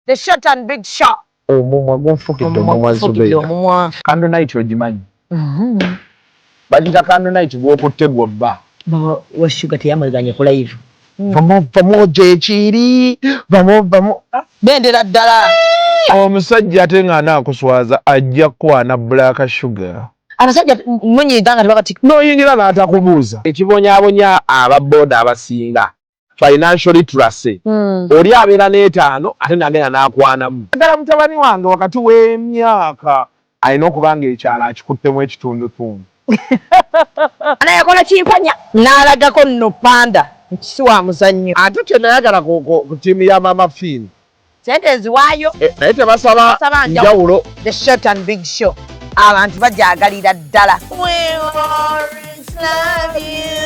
The short and big shot. Omumwa gunfukidde omumwa Zubedah. Candle night ogimanyi. Bagita candle night bw'okutte gw'obba. Wa sugar teyamweganye ku live. Pamoja ekiri. Vamo. Bendera ddala. Omusajja ate ng'anaakuswaza ajja kwana black sugar. Abasajja mwenye Uganda tebakati. N'oyingira n'atakubuuza. Ekibonyaabonya ababooda abasinga. Financial literacy. Oli abeera n'etaano ate nagenda n'akwanamu. Ddala mutabani wange wakati w'emyaka alina okuba ng'ekyalo akikuttemu ekitundutundu. Anayakola kimpanya n'alagako nno panda ekisiwa muzannyo. Ate kyenayagala ku ttiimu ya Mama Fin. Sente eziwaayo. Naye tebasaba njawulo. The short and big show. Abantu bajaagalira ddala. We always love you.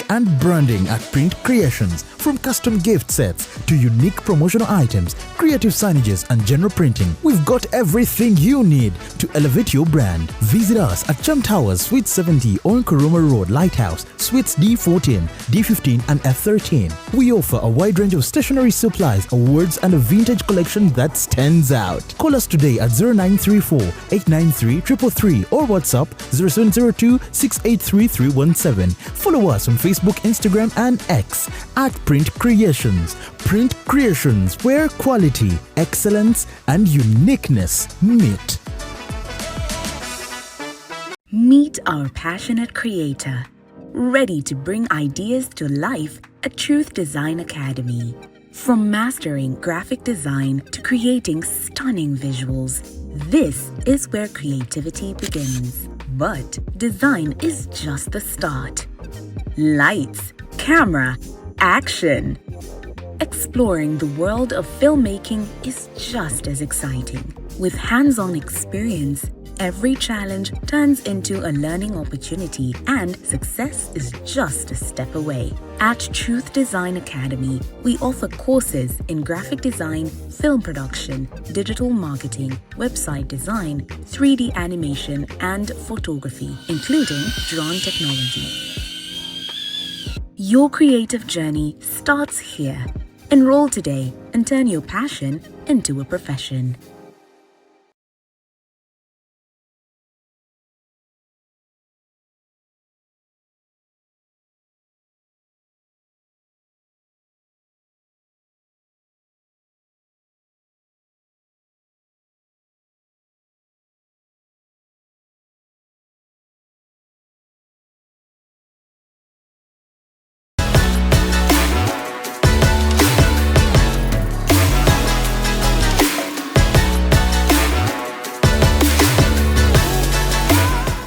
And branding at Print Creations. From custom gift sets to unique promotional items, creative signages and general printing, we've got everything you need to elevate your brand. Visit us at Cham Towers, Suite 70 on Kuruma Road, Lighthouse, Suites D14, D15 and F13. We offer a wide range of stationery supplies, awards and a vintage collection that stands out. Call us today at 0934 893 333 or WhatsApp 0702 683 317. Follow us on Facebook, Instagram and X at Print Creations. Print Creations, where quality, excellence and uniqueness meet. Meet our passionate creator, ready to bring ideas to life at Truth Design Academy. From mastering graphic design to creating stunning visuals, this is where creativity begins. But design is just the start. Lights, camera, action. Exploring the world of filmmaking is just as exciting. With hands-on experience, every challenge turns into a learning opportunity and success is just a step away. At Truth Design Academy, we offer courses in graphic design, film production, digital marketing, website design, 3D animation, and photography, including drone technology. Your creative journey starts here. Enroll today and turn your passion into a profession.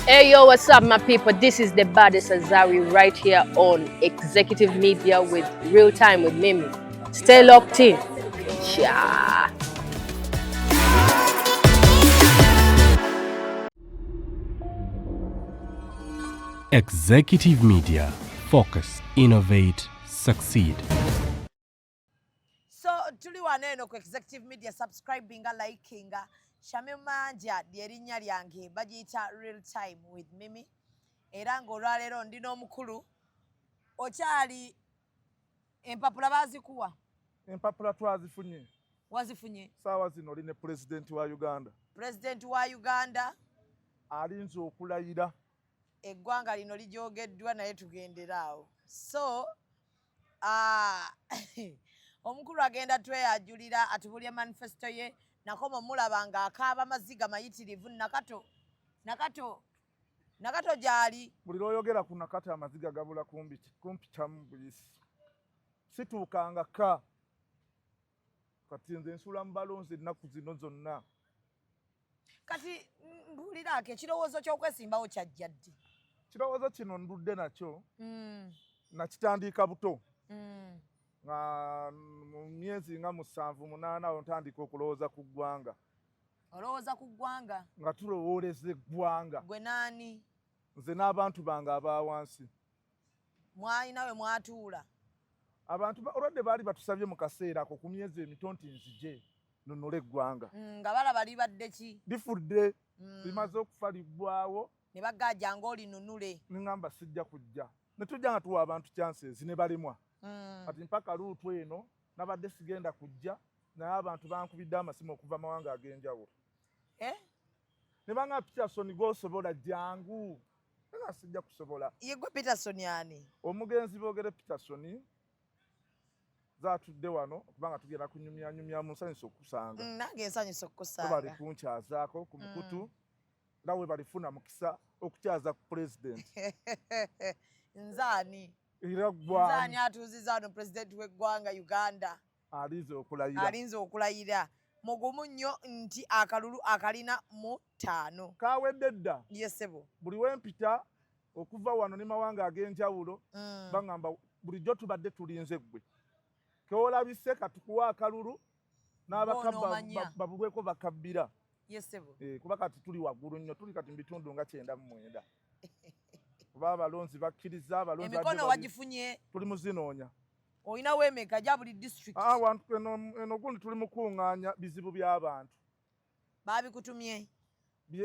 Hey yo, what's up my people? This is the baddest Azari right here on Executive Media with RealTime with Mimi. Stay locked in. Yeah. Executive Media. Focus, innovate, succeed. So tuli waneno ku Executive Media subscribinga likinga Shame manja lyerinnya lyange bagiyita RealTime with Mimi. Era ng'olwaleero ndi n'omukulu okyali empapula bazikuwa. Empapula twazifunye. Wazifunye? Saawa zino oli ne President wa Uganda. President wa Uganda alinze okulayira. Eggwanga lino lijoogeddwa naye tugenderaawo. So omukulu agenda tweyajulira atubulya manifesto ye. Nakoma mulabanga akaaba maziga mayitirivu nakato jali buli lwoyogera ku nakato amaziga gabula kumpitamu buyisi situukanga ka kati nze nsula mu balonzi ennaku zino zonna kati mbuliraako ekirowoozo ky'okwesimbawo kyajja ddi kirowoozo kino ndudde nakyo nakitandiika buto mu myezi nga 7-8 awo ntandika okulowooza ku ggwanga. Olowooza ku ggwanga? Nga tulowooleza eggwanga. Gwe naani? Nze n'abantu bange abaawansi. Mwalina we mwatuula? Abantu olwadde baali batusabye mu kaseera ako ku myezi emito nti nzije nunule eggwanga. Nga balaba libadde ki? Lifudde. limaze okufa liggwawo ne bagajja ng'olinunule neŋŋamba sijja kujja ne tujja nga tuwa abantu chances ne balimwa kati mpaka luutu eno nabadde sigenda kujja naye abantu bankubidde amasimu okuva mawanga ag'enjawulo ne banga Peterson gw'osobola jangu nga sijja kusobola yegwe Peterson ani omugenzi Bogere Peterson zatudde wano kubanga tugenda kunyumya mu nsanyusa okusanga nange ensanyusa okukusanga bali kunkyazaako ku mukutu nawe balifuna mukisa okukyaza ku president nzani era nzani atuuziza wano president w'eggwanga Uganda alinze okulayira mugumu nnyo nti akalulu akalina mu 5 kawedde dda yesebo buli wempita okuva wano ne mawanga ag'enjawulo baŋŋamba bulijjo tubadde tulinze ggwe keolabise katukuwa akalulu n'abakabba babulweko bakabbira yesebo kuba kati tuli waggulu nnyo tuli kati mu bitundu nga 99 kuba abalonzi bakkiriza abalonzi emikono wagifunye tuli muzinoonya olina weemeka gya buli district eno gundi tuli mukuŋŋaanya bizibu by'abantu baabikutumye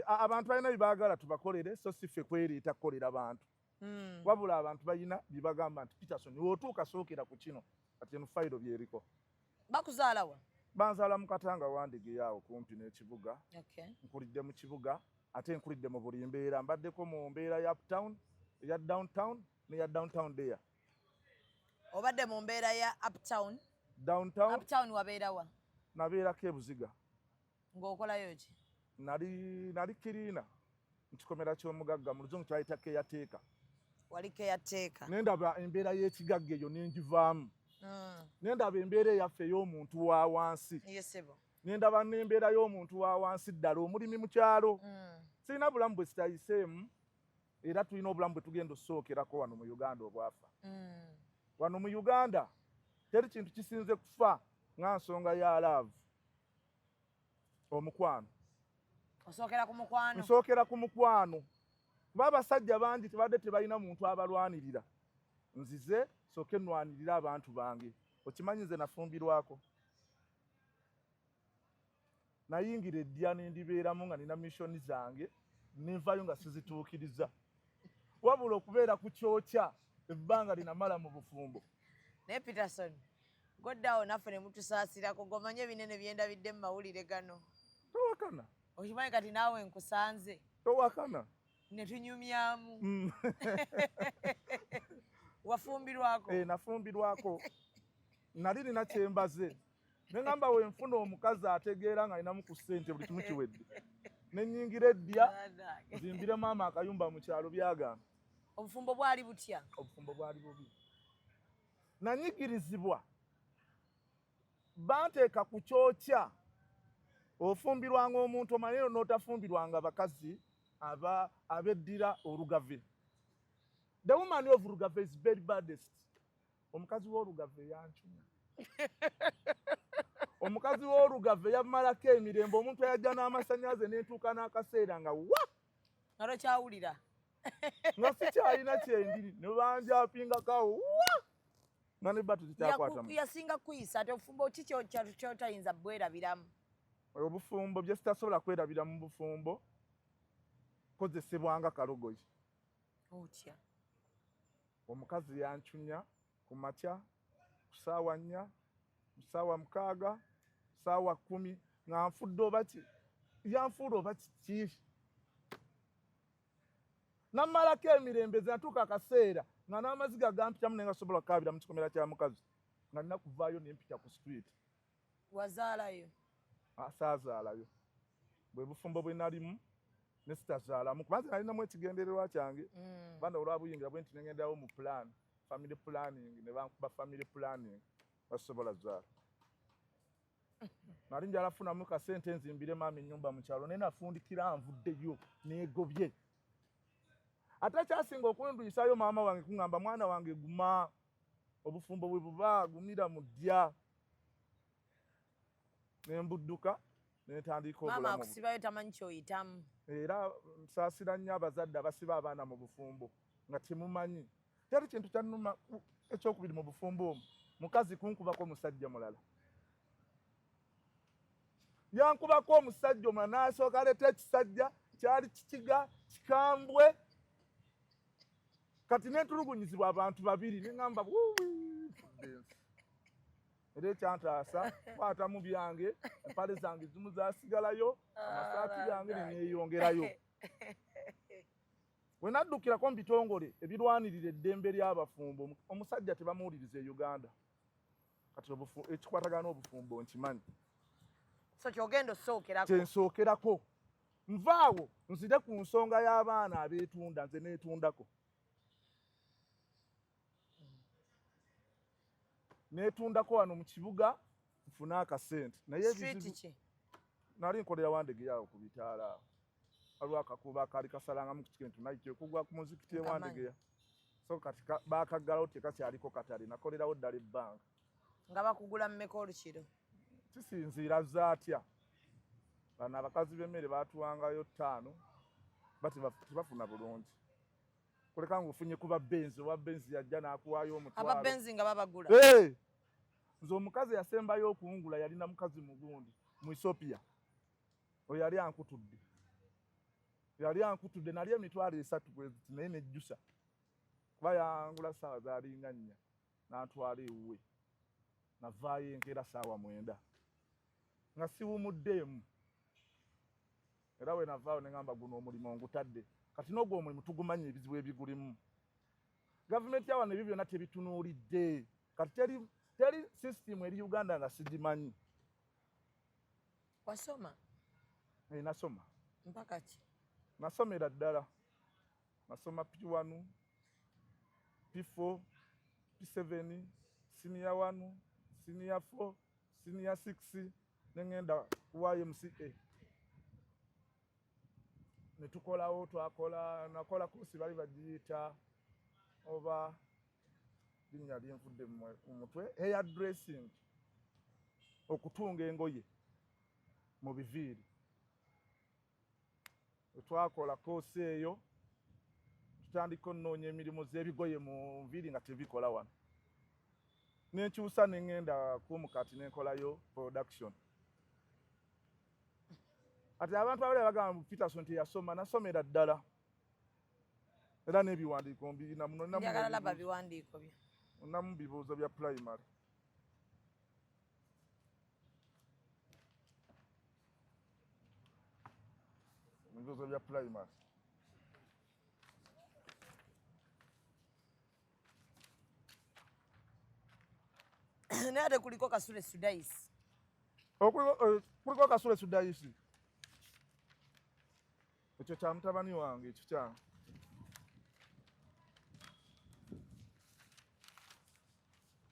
abantu balina byebaagala tubakolere so si ffe kweriita kukolera abantu wabula abantu balina byebagamba nti Peterson wootuuka sookera ku kino kati eno fayiro byeriko bakuzaalawa banzaala mu Katanga Wandegeya awo kumpi n'ekibuga nkulidde mu kibuga ate nkulidde mu buli mbeera mbaddeko mu mbeera ya uptown eya downtown n'eya downtown there obadde mu mbeera ya uptown wabeerawa nabeerako ebuziga ng'okolayo ki nali kiriina mu kikomera ky'omugagga mu luzungu kyayita keyateeka wali keyateeka nendaba embeera y'ekigagga eyo nenjivaamu nendaba embeera eyaffe ey'omuntu wa wansi nendaba n'embeera y'omuntu wa wansi ddala omulimi mu kyalo sirina bulamu bwe sitayiseemu era tulina obulamu bwe tugenda osookerako wano mu Uganda obwafa wano mu Uganda teri kintu kisinze kufa nga nsonga ya love omukwano nsookera ku mukwano kuba abasajja bangi tebadde tebalina muntu abalwanirira nzize sooke nnwanirira abantu bange okimanyi nze nafumbirwako nayingira eddya nendibeeramu nga nina missoni zange nenvayo nga sizituukiriza wabula okubeera ku kyokya ebbanga linamala mu bufumbo naye Peterson goddawo naffe ne mutusaasirako gomanye binene byendabidde mu mawulire gano towakana okimanyi kati naawe nkusanze towakana ne tunyumyamu wafumbirwako nafumbirwako nali nina kyembaze neŋŋamba wenfuna omukazi ategeera nga alinamu ku ssente buli kimu kiwedde nenyingira eddya nzimbire maama akayumba mu kyalo byagamba obufumbo bwali butya obufumbo bwali bubi nanyigirizibwa banteeka ku kyokya ofumbirwanga omuntu omanyi n'otafumbirwanga abakazi abeddira olugave the woman of Rugave is very baddest omukazi w'olugave yancunya omukazi w'olugave yamalako emirembe omuntu ayajja n'amasannyalaze n'entuuka n'akaseera nga wa nga tokyawulira nga sikyalina kyendiri ne banjapingakawo wa nga ne batu tikyakwatamu yasinga kuyisa ate obufumbo ki kyotayinza bwerabiramu obufumbo bye sitasobola kwerabira mu bufumbo kozesebwanga kalogoyi otya omukazi yancunya ku makya ku ssaawa 4 ku ssaawa 6 ssaawa 10 nga nfudde oba ki yanfuula oba kiki nammalako emirembe zenatuuka akaseera nga n'amaziga gampitamu naye nga sobola kukaabira mu kikomera kya mukazi nga nina kuvaayo nempita ku street wazaalayo saazaalayo bwe bufumbo bwe nalimu ne sitazaalamu kubanze nalinamu ekigendererwa kyange banda olwabuyingira bwe nti neŋŋenderawo mu plan family planning ne bankuba family planning basobola zaala nali njala funamu kasente nzimbire maama ennyumba mu kyalo naye nafundikira nvuddeyo neegobye ate kyasinga okunduyisaayo maama wange kuŋŋamba mwana wange guma obufumbo bwe buba gumira mu ddya nembudduka netandika obulamu maama akusibayo tamanyi kyoyitamu era nsaasira nnyo abazadde abasiba abaana mu bufumbo nga temumanyi teri kintu kyannuma ekyokubiri mu bufumbo omwo mukazi kunkubako omusajja mulala yankubako omusajja omulala n'asooka aleeta ekisajja kyali kikiga kikambwe kati netulugunyizibwa abantu babiri neŋŋamba era ekyantaasa kwata mu byange empale zange zimu zasigalayo amasaati gange neneeyongerayo we naddukirako mu bitongole ebirwanirira eddembe ly'abafumbo omusajja tebamuwuliriza e Uganda kati ekikwatagana obufumbo nkimanyi so kyogenda osookerako kyensookerako nvaawo nzire ku nsonga y'abaana abeetunda nze neetundako neetundako wano mu kibuga nfune akasente naye ki nali nkolera Wandege yawo ku bitaala waliwo akakuba kaali kasalangamu ku kikentu naikyo kugwa ku muzikiti e Wandege so kati baakaggalawo tekakyaliko katale nakolerawo ddala ebbanga nga bakugula mmeka olukiro kisinziira zaatya bano abakazi b'emmere baatuwangayo 5 tebafuna bulungi kuleka ng'ofunye kuba benzi owa benzi yajja n'akuwaayo omutwalo aba benzi nga babagula nze omukazi yasembayo okuwungula yalina mukazi mugundi mu Ethiopia oyo yali ankutudde nali emitwalo 3 bweziti naye nejjusa kuba yangula ssaawa zaalinga 4 n'antwala ewuwe navaayo enkeera ssaawa 9 nga siwumuddeemu era we navaawo neŋŋamba guno omulimu ngutadde kati n'ogwo omulimu tugumanyi ebizibu ebigulimu gavumenti yawano ebyo byonna tebitunuulidde kati teri sisitimu eri Uganda nga sigimanyi wasoma nasoma mpaka ki nasomera ddala nasoma P1 P4 P7 senior 1 senior 4 senior 6 neŋŋenda YMCA netukolawo nakola kosi bali bagiyita oba linnya lyenvudde mu mutwe hair dressing okutunga engoye mu biviiri twakola kosi eyo tutandika onnoonya emirimu z'ebigoye mu nviiri nga tebikola wano nenkyusa neŋŋenda kumukati nenkolayo production ati abantu abali bagamba mu Peterson teyasoma nasomera ddala era n'ebiwandiiko mbirina muno njagala laba biwandiiko bye namu bibuuzo bya primary bibuuzo bya primary naye ate kuliko Kasule Sudaisi kuliko Kasule Sudaisi ekyo kya mutabani wange ekyo kyange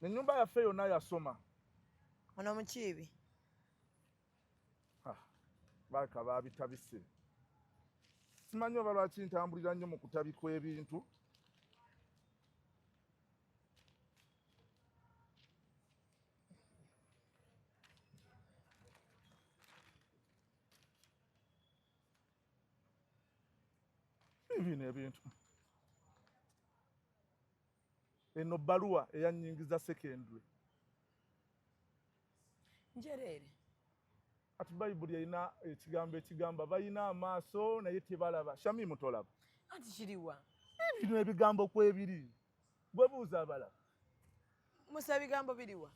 ennyumba yaffe yonna yasoma ono mukiibi baaka baabitabise simanyi oba lwaki ntambulira nnyo mu kutabikwa ebintu bino ebintu eno bbaluwa eyanyingiza secondary njereere ati bayibuli erina ekigambo ekigamba balina amaaso naye tebalaba Shamimu tolaba anti kiriwa bino ebigambo kwebiri gwe buuza abalaba musa ebigambo biriwa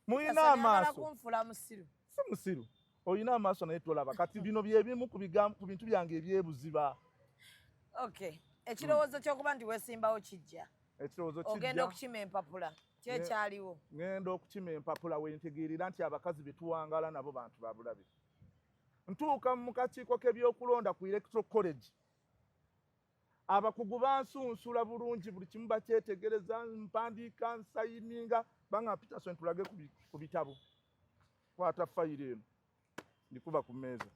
mulina amaaso kunfula musiru si musiru oyina amaaso naye tolaba kati bino byebimu ku bintu byange ebyebuziba okay ekirowoozo kyokuba nti weesimbawo kijja ekirowoozo ogenda okukima empapula kyekyaliwo ngenda okukima empapula wentegeerera nti abakazi betuwangala nabo bantu babulabe ntuuka mu kakiiko k'ebyokulonda ku electoral college abakugu bansunsula bulungi buli kimu bakyetegereza mpandiika nsayininga banga Peterson tulage ku bitabo kwata fayiro eno ndikuba ku mmeeza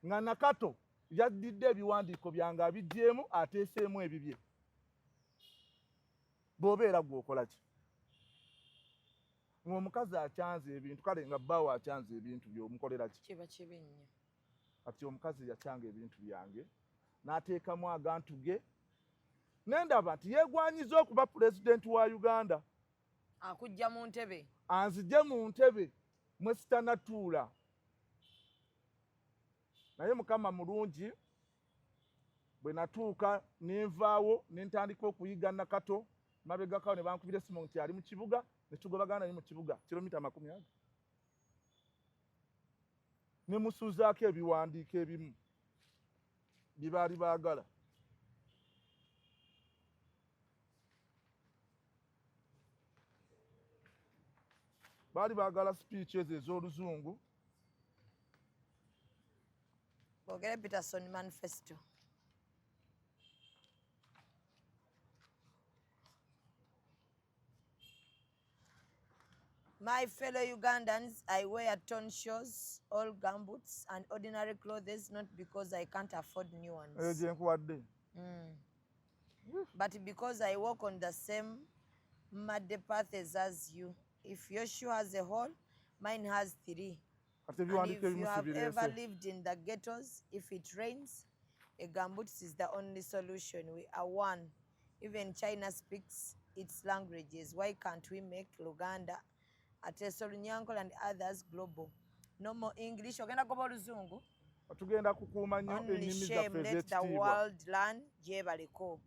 nga nakato yaddidde ebiwandiiko byange abigyemu ateeseemu ebibye bw'obeera gwokola ki ng'omukazi akyanze ebintu kale nga bbaawo akyanze ebintu by'omukolera ki kiba kibi nnyo kati omukazi yakyanga ebintu byange n'ateekamu agantu ge nendaba nti yeegwanyiza okuba pulezidenti wa Uganda akujja mu ntebe anzije mu ntebe mwe sitanatuula naye mukama mulungi bwe natuuka nenvaawo nentandika okuyiga nakato mabegakawo ne bankubira esimu nti ali mu kibuga ne tugobagana ne mu kibuga kilomita 100 ne musuuzaako ebiwandiiko ebimu bye baali baagala. Baali baagala speech ez'oluzungu. Bogere Peterson Manifesto. My fellow Ugandans, I wear torn shoes, all gumboots, and ordinary clothes, not because I can't afford new ones. But because I walk on the same muddy paths as you. If your shoe has a hole, mine has 3. And if you have ever lived in the ghettos, if it rains, a gumboot is the only solution. We are one. Even China speaks its languages. Why can't we make Uganda, Atesolunyanko and others global? No more English. Only shame, let the world learn Jebaliko.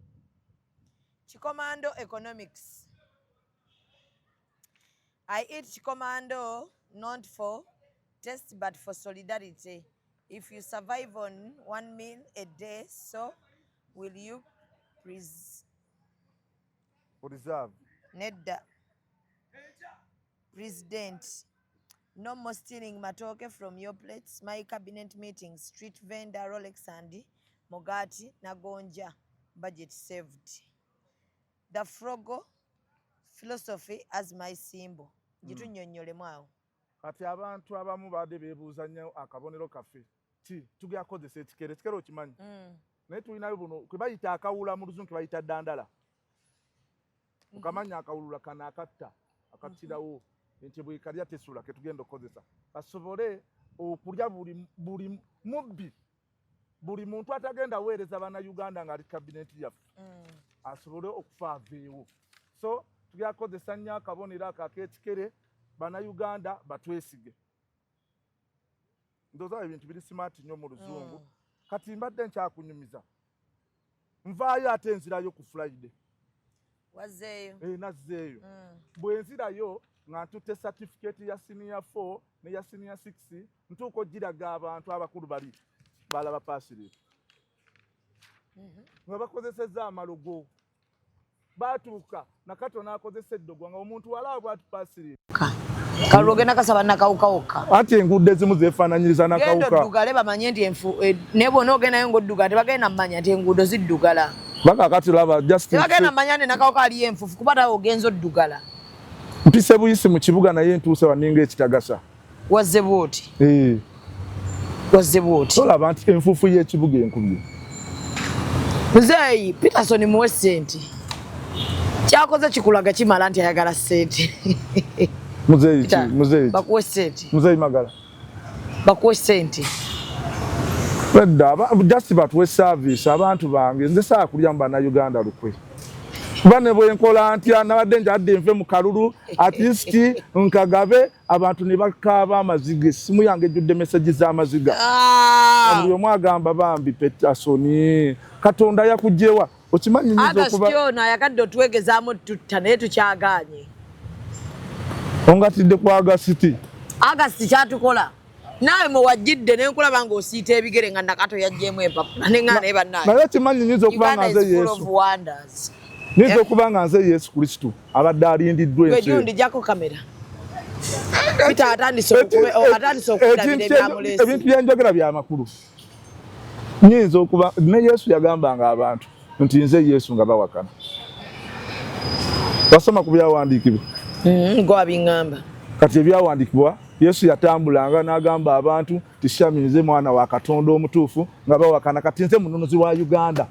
Chikomando economics. I eat chikomando not for taste but for solidarity. If you survive on 1 meal a day, so will you reserve? Nedda. President, no more stealing matoke from your plates. My cabinet meeting, street vendor, Rolex and Mogati, Nagonja, budget saved. The Frogo philosophy as my symbol. Kati abantu abamu baade beebuuza nnyo akabonero kaffe tugakozesa ekikere okimanyi naye tulinayo buno kwe bayita akawula mu luzungu bayita ddandala okamanya akawulula kana akatta akattirawo nti bwe kalya tesula ke tugenda okukozesa kasobole okulya buli mubbi buli muntu atagenda weereza bana Uganda ng'ali kabineti yaffe asobole okufaaveewo. So tugakozesa nnyo akabonero ak'ekikere bana Uganda batwesige. Ndowooza ebintu biri smart nnyo mu luzungu. Kati mbadde nkyakunyumiza. Nvaayo ate nzirayo ku Friday. Wazzeeyo? Nazzeeyo. Bwe nzirayo nga ntutte certificate ya senior 4 ne ya senior 6 ntuuka ogiraga abantu abakulu bali balaba paasiri. Nga bakozesezza amalogo. Batuuka nakato n'akozesa eddogo nga omuntu wala bwatupaasiri. Kaluge nakasaba nakawuka. Ate enguudo ezimu zeefaananyiriza nakawuka. Genda oddugale bamanye nti enfu ne bw'ona ogendayo ng'odduga tebagenda mmanya nti enguudo ziddugala. Bakakati laba just tebagenda mmanya nti nakawuka aliyo enfufu kuba tawe ogenza oddugala. Mpise buyisi mu kibuga naye ntuuse waninga ekitagasa. Wazze bwoti? Wazze bwoti? Olaba nti enfufu y'ekibuga enkubye. Muzeeyi Peterson muwe ssente. Kyakoze kikulaga kimala nti ayagala ssente. Muzeeyi. Bakuwe ssente. Muzeeyi Magala. Bakuwe ssente. Wedda just batuwe service abantu bange nze saa kulya mu bana Uganda lukwe. Bane bwe nkola ntya nabadde njadde nve mu kalulu at least nkagabe abantu ne bakaaba amaziga simu yange ejjudde message z'amaziga. Buli omu agamba bambi Peterson Katonda yakugjewa okimanyi nyizo okuba Agasiona yakadde otwegezaamu tutta naye tukyagaanye. Ongatidde ku Agasiti. Agasiti kyatukola. Naawe mwe wajjidde ne nkulaba ng'osiita ebigere nga nakato yaggyemu empapula ne nga naye bannaye. Naye kimanyi nyizo okuba nga nze Yesu. Nizo okuba nga nze Yesu Kristo abadde alindiddwa ensi. Gwe ndijjako kamera. Peter atandise okudabira ebyamulesi. Ebintu byenjogera bya makulu. Nyinza okuba ne Yesu yagambanga abantu nti nze Yesu nga bawakana. Wasoma ku byawandiikibwa. Ngo abingamba. Kati ebyawandiikibwa Yesu yatambulanga n'agamba abantu tishami nze mwana wa Katonda omutuufu nga bawakana kati nze mununuzi wa Uganda.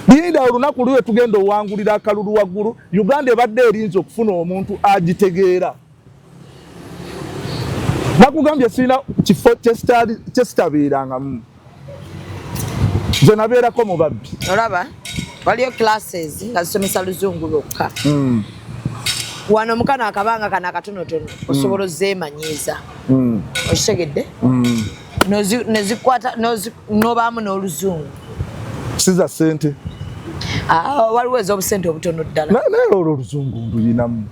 Linda olunaku lwe tugenda owangulira akalulu waggulu Uganda ebadde erinza okufuna omuntu agitegeera. Nakugambye sirina kifo kyesitabeerangamu. Nze nabeerako mu babbi. Olaba waliyo classes nga zisomesa luzungu lwokka. Wano mukana akabanga kana akatonotono osobola ozeemanyiiza. Okitegedde? nezikwata nobamu n'oluzungu siza sente waliwo ez'obusente obutono ddala naye olwo oluzungu nduyinamu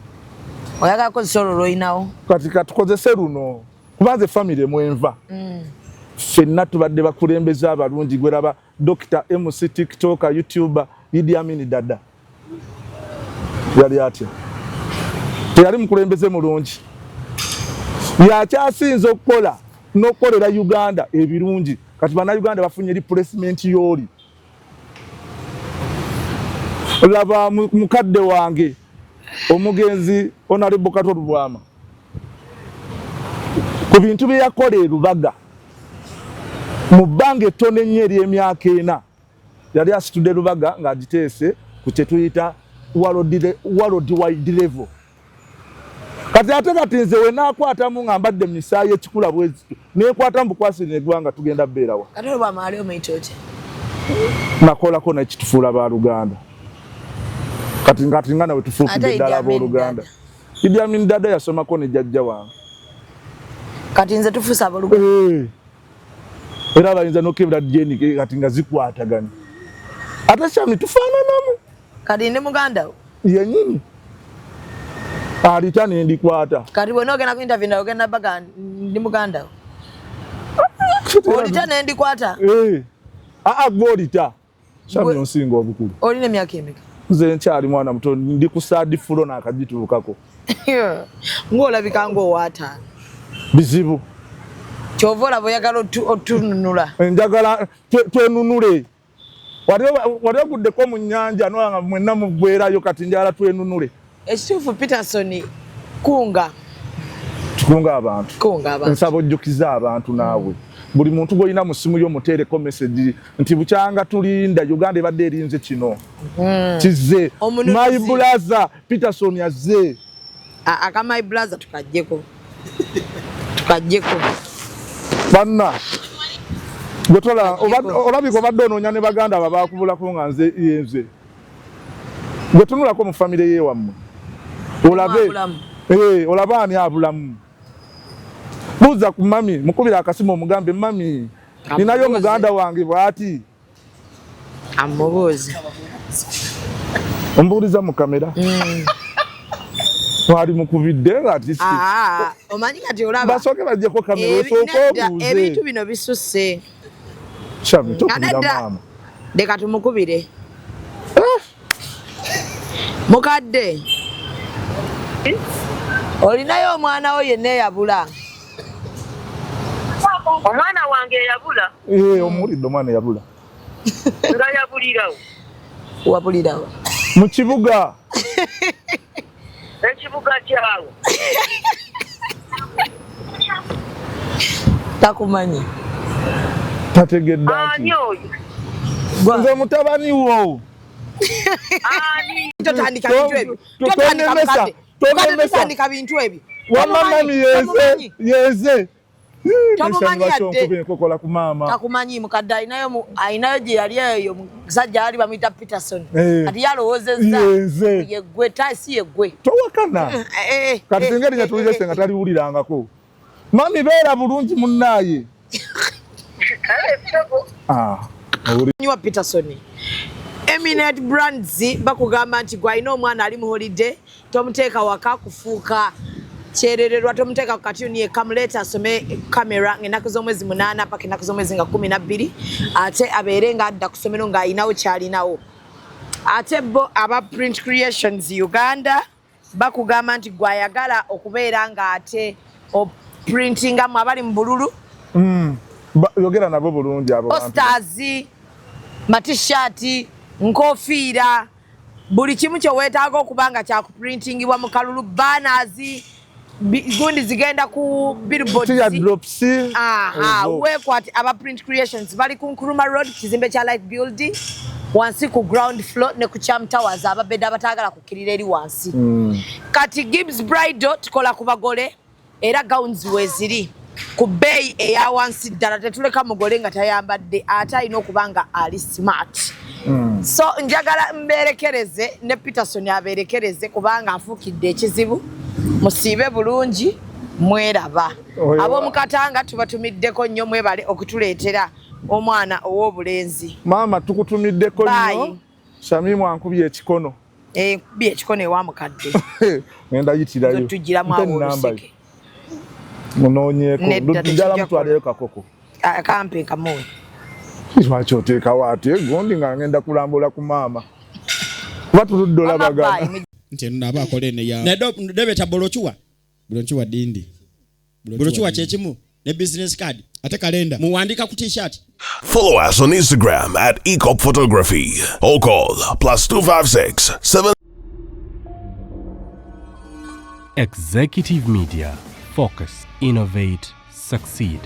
oyagala kozesa olwo lwoyinawo kati katukozese luno kubanze famire mwenva ffenna tubadde bakulembeze abalungi gweraba Dr. MC TikToker YouTuber Idi Amin Dada yali atya teyali mukulembeze mulungi yakyasinza okukola n'okukolera Uganda ebirungi kati bannayuganda bafunye replacement y'oli laba mukadde wange Omugenzi Honorable Katolu Bwama ku bintu bye yakola e Lubaga mu bbanga ettono ennyo ery'emyaka 4 yali asitudde Lubaga ng'agiteese ku kye tuyita world wide level kati ate kati nze we naakwatamu nga mbadde mu misaayi ekikula bwezito neekwata mu bukwasire eggwanga tugenda bbeerawa Katolu Bwama ali omuyita otya nakolako nekitufuula ba Luganda kati ngana we tufuukidde ddala ab'Oluganda Idi Amin Dada yasomako ne jjajja wange kati nze tufuusa ab'Oluganda era bayinza n'okebera jeni kati nga zikwatagana ate kyami tufaananamu kati ndi muganda yennyini alita nendikwata kati bwena ogenda ku interview nawe ogenda baga ndi muganda olita nendikwata gwolita kyami onsinga obukulu olina emyaka emeka nze nkyali mwana muto ndi ku saadi fulo n'akagituukako ng'olabika ng'owaataano bizibu kyova olaba oyagala otununula njagala twenunule wali oguddeko mu nnyanja nolanga mwenna mugwerayo kati njagala twenunule ekituufu Peterson tukunga abantu nsaba ojjukiza abantu naawe buli muntu gwolina mu ssimu y'omuteereko message nti bukyanga tulinda Uganda ebadde erinze kino kizze my brother Peterson yazze aka my brother tukajjeko banna gwetola olabika obadde onoonya ne baganda abo bakubulako nga nze yenze gwetunulako mu famire yewammwe olabe olabe ani abulamu buuza ku mami mukubira akasimu omugambe mami ninayo omuganda wange bw'ati amubuuze ombuuliza mu kamera twali mukubidde ng'ati omanyi kati olaba basooke bajjeko kamera osooka obuuze ebintu bino bisusse kyami tokubira maama leka tumukubire mukadde olinayo omwana wo yenna eyabula omwana wange eyabula omulidde omwana eyabula nga yabulirawo wabulirawo mu kibuga ekibuga kyawo takumanyi tategedde ani oyo nze mutabani wo ani totandika bintu ebyo wamamami yenze tomumanyi ku maama takumanyi mukadde ayinayo gye yali eyo musajja ali bamuyita Peterson kati yalowoozezza yeggwe taisi yeggwe towakana kati singa erinya tulize nga taliwulirangako mami beera bulungi munnaaye nywa Peterson Eminent Brands bakugamba nti gwalina omwana ali mu holiday tomuteeka waka kufuuka kyerererwa tomuteeka ku katuni ekamuleeta asome kamera ng'ennaku z'omwezi 8 paka ennaku z'omwezi nga 12 ate abeere nga adda ku ssomero ng'ayinawo kyalinawo ate bo aba Print Creations Uganda bakugamba nti gwayagala okubeera ng'ate oprintingamu abali mu bululu yogera nabo bulungi abo posters matishaati nkofiira buli kimu kye weetaaga okubanga kyakuprintingibwa mu kalulu banners gundi zigenda ku billboards weekwati aba Print Creations bali ku Nkuruma Road kizimbe kya Light Building wansi ku ground floor ne ku Cham Towers ababedde abataagala kukkirira eri wansi kati Gibbs Bridal tukola ku bagole era gowns weeziri ku bbeeyi eya wansi ddala tetuleka mugole nga tayambadde ate alina okuba nga ali smart so njagala mbeerekereze ne Peterson abeerekereze kubanga nfuukidde ekizibu musiibe bulungi mweraba ab'omu Katanga tubatumiddeko nnyo mwebale okutuleetera omwana ow'obulenzi. Maama tukutumiddeko nnyo. Shamimu ankubye ekikono. Nkubye ekikono ewa mukadde. Ngenda yitirayo. Tugiramu awo oluseke. Munoonyeeko. Njala mutwaleyo kakoko. Kampe kamuwe. Lwaki oteekawo ate gondi nga ngenda kulambula ku maama. Batuludde olabagana. Nti eno naaba akole ne ya. Nedebeta bolochuwa. Bolochuwa dindi. Bolochuwa kyekimu ne business card. Ate kalenda. Muwandika ku t-shirt. Follow us on Instagram at ECOP Photography or call +256 7. Executive Media. Focus, innovate, succeed.